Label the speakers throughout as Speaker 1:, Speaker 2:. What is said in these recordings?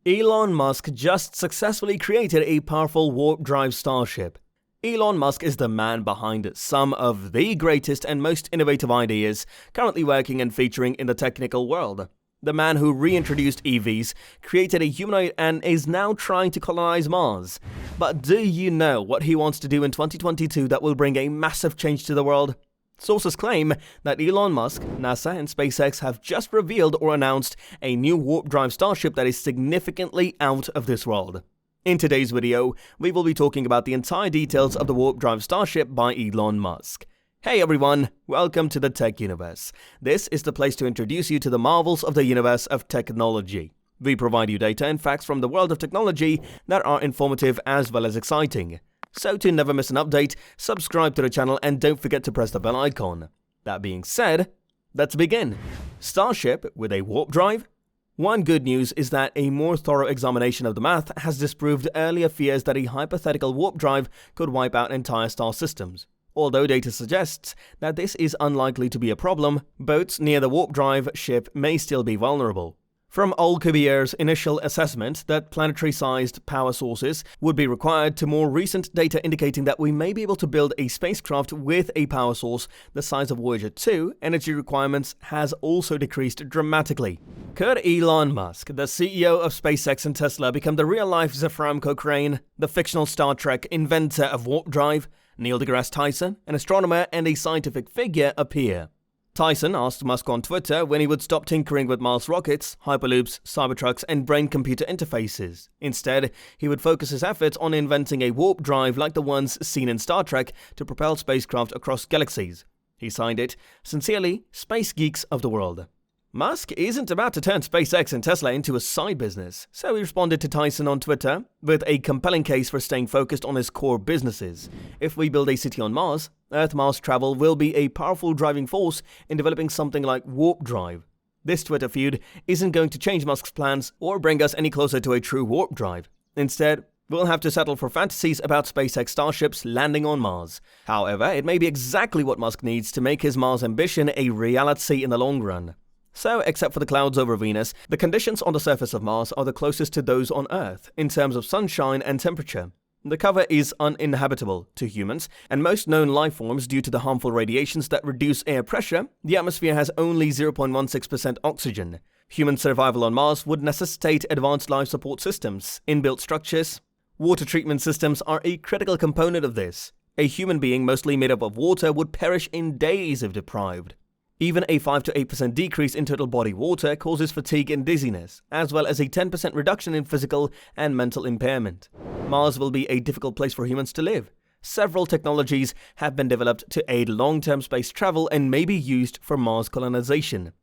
Speaker 1: Elon Musk just successfully created a powerful warp drive starship. Elon Musk is the man behind some of the greatest and most innovative ideas currently working and featuring in the technical world. The man who reintroduced EVs, created a humanoid and is now trying to colonize Mars. But do you know what he wants to do in 2022 that will bring a massive change to the world? Sources claim that Elon Musk, NASA and SpaceX have just revealed or announced a new warp drive starship that is significantly out of this world. In today's video, we will be talking about the entire details of the warp drive starship by Elon Musk. Hey everyone, welcome to the Tech Universe. This is the place to introduce you to the marvels of the universe of technology. We provide you data and facts from the world of technology that are informative as well as exciting. So to never miss an update, subscribe to the channel and don't forget to press the bell icon. That being said, let's begin. Starship with a warp drive? One good news is that a more thorough examination of the math has disproved earlier fears that a hypothetical warp drive could wipe out entire star systems. Although data suggests that this is unlikely to be a problem, boats near the warp drive ship may still be vulnerable. From Alcubierre's initial assessment that planetary-sized power sources would be required to more recent data indicating that we may be able to build a spacecraft with a power source the size of Voyager 2, energy requirements has also decreased dramatically. Could Elon Musk, the CEO of SpaceX and Tesla, become the real-life Zefram Cochrane, the fictional Star Trek inventor of warp drive? Neil deGrasse Tyson, an astronomer and a scientific figure, appear. Tyson asked Musk on Twitter when he would stop tinkering with Mars rockets, hyperloops, cybertrucks, and brain-computer interfaces. Instead, he would focus his efforts on inventing a warp drive like the ones seen in Star Trek to propel spacecraft across galaxies. He signed it, "Sincerely, Space Geeks of the World." Musk isn't about to turn SpaceX and Tesla into a side business, so he responded to Tyson on Twitter with a compelling case for staying focused on his core businesses. If we build a city on Mars, Earth-Mars travel will be a powerful driving force in developing something like warp drive. This Twitter feud isn't going to change Musk's plans or bring us any closer to a true warp drive. Instead, we'll have to settle for fantasies about SpaceX Starships landing on Mars. However, it may be exactly what Musk needs to make his Mars ambition a reality in the long run. So, except for the clouds over Venus, the conditions on the surface of Mars are the closest to those on Earth in terms of sunshine and temperature. The cover is uninhabitable to humans, and most known life forms due to the harmful radiations that reduce air pressure. The atmosphere has only 0.16% oxygen. Human survival on Mars would necessitate advanced life support systems, inbuilt structures. Water treatment systems are a critical component of this. A human being mostly made up of water would perish in days if deprived. Even a 5 to 8% decrease in total body water causes fatigue and dizziness, as well as a 10% reduction in physical and mental impairment. Mars will be a difficult place for humans to live. Several technologies have been developed to aid long-term space travel and may be used for Mars colonization.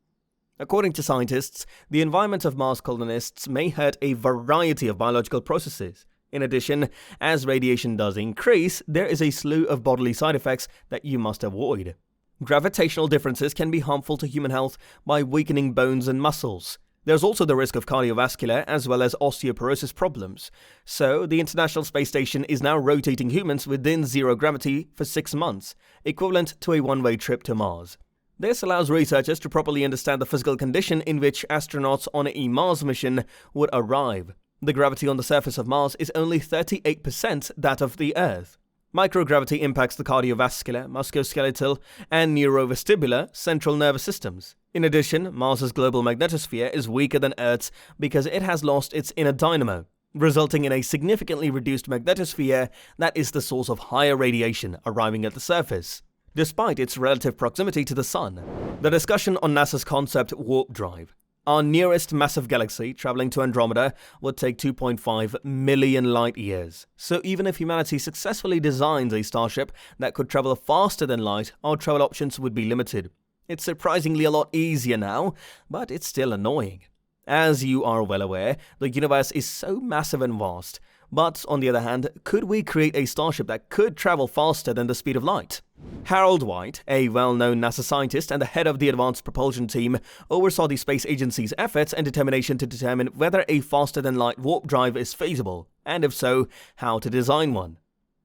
Speaker 1: According to scientists, the environment of Mars colonists may hurt a variety of biological processes. In addition, as radiation does increase, there is a slew of bodily side effects that you must avoid. Gravitational differences can be harmful to human health by weakening bones and muscles. There's also the risk of cardiovascular as well as osteoporosis problems. So, the International Space Station is now rotating humans within zero gravity for 6 months, equivalent to a one-way trip to Mars. This allows researchers to properly understand the physical condition in which astronauts on a Mars mission would arrive. The gravity on the surface of Mars is only 38% that of the Earth. Microgravity impacts the cardiovascular, musculoskeletal, and neurovestibular central nervous systems. In addition, Mars's global magnetosphere is weaker than Earth's because it has lost its inner dynamo, resulting in a significantly reduced magnetosphere that is the source of higher radiation arriving at the surface, despite its relative proximity to the Sun. The discussion on NASA's concept warp drive. Our nearest massive galaxy, traveling to Andromeda, would take 2.5 million light years. So even if humanity successfully designs a starship that could travel faster than light, our travel options would be limited. It's surprisingly a lot easier now, but it's still annoying. As you are well aware, the universe is so massive and vast. But, on the other hand, could we create a starship that could travel faster than the speed of light? Harold White, a well-known NASA scientist and the head of the Advanced Propulsion Team, oversaw the space agency's efforts and determination to determine whether a faster-than-light warp drive is feasible, and if so, how to design one.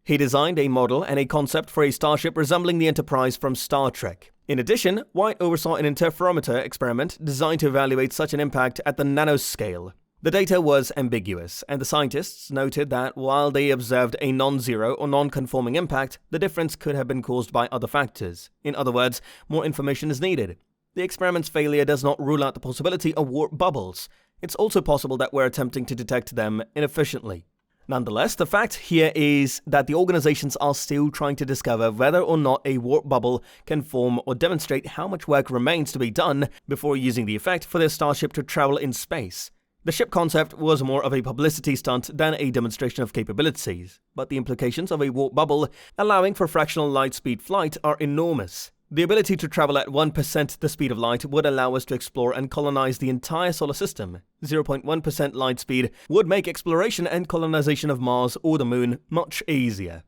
Speaker 1: He designed a model and a concept for a starship resembling the Enterprise from Star Trek. In addition, White oversaw an interferometer experiment designed to evaluate such an impact at the nanoscale. The data was ambiguous, and the scientists noted that while they observed a non-zero or non-conforming impact, the difference could have been caused by other factors. In other words, more information is needed. The experiment's failure does not rule out the possibility of warp bubbles. It's also possible that we're attempting to detect them inefficiently. Nonetheless, the fact here is that the organizations are still trying to discover whether or not a warp bubble can form or demonstrate how much work remains to be done before using the effect for their Starship to travel in space. The ship concept was more of a publicity stunt than a demonstration of capabilities, but the implications of a warp bubble allowing for fractional light speed flight are enormous. The ability to travel at 1% the speed of light would allow us to explore and colonize the entire solar system. 0.1% light speed would make exploration and colonization of Mars or the Moon much easier.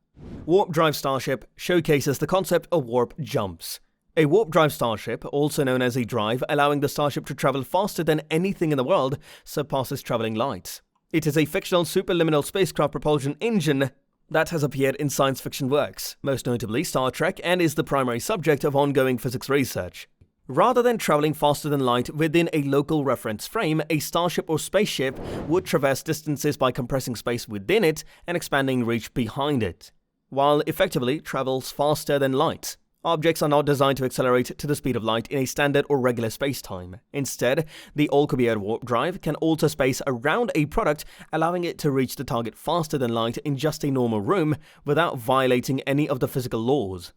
Speaker 1: Warp Drive Starship showcases the concept of warp jumps. A warp drive starship, also known as a drive allowing the starship to travel faster than anything in the world, surpasses traveling light. It is a fictional superliminal spacecraft propulsion engine that has appeared in science fiction works, most notably Star Trek, and is the primary subject of ongoing physics research. Rather than traveling faster than light within a local reference frame, a starship or spaceship would traverse distances by compressing space within it and expanding reach behind it, while effectively travels faster than light. Objects are not designed to accelerate to the speed of light in a standard or regular spacetime. Instead, the Alcubierre warp drive can alter space around a product, allowing it to reach the target faster than light in just a normal room without violating any of the physical laws.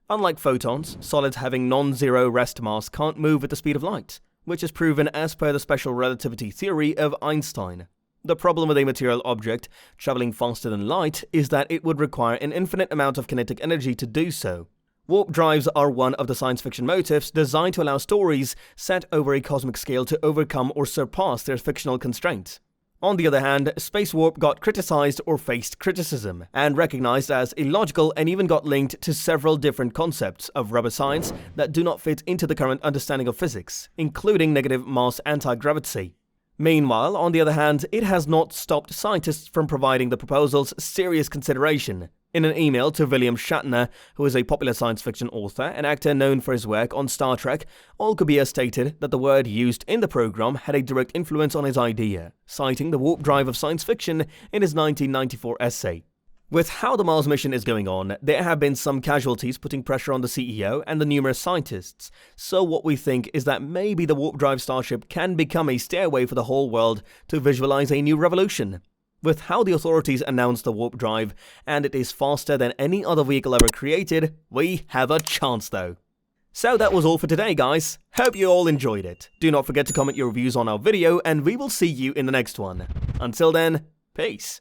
Speaker 1: Unlike photons, solids having non-zero rest mass can't move at the speed of light, which is proven as per the special relativity theory of Einstein. The problem with a material object traveling faster than light is that it would require an infinite amount of kinetic energy to do so. Warp drives are one of the science fiction motifs designed to allow stories set over a cosmic scale to overcome or surpass their fictional constraints. On the other hand, space warp got criticized or faced criticism, and recognized as illogical, and even got linked to several different concepts of rubber science that do not fit into the current understanding of physics, including negative mass anti-gravity. Meanwhile, on the other hand, it has not stopped scientists from providing the proposals serious consideration. In an email to William Shatner, who is a popular science fiction author and actor known for his work on Star Trek, Alcubierre stated that the word used in the program had a direct influence on his idea, citing the warp drive of science fiction in his 1994 essay. With how the Mars mission is going on, there have been some casualties putting pressure on the CEO and the numerous scientists, so what we think is that maybe the warp drive starship can become a stairway for the whole world to visualize a new revolution. With how the authorities announced the warp drive, and it is faster than any other vehicle ever created, we have a chance though. So that was all for today, guys. Hope you all enjoyed it. Do not forget to comment your reviews on our video, and we will see you in the next one. Until then, peace.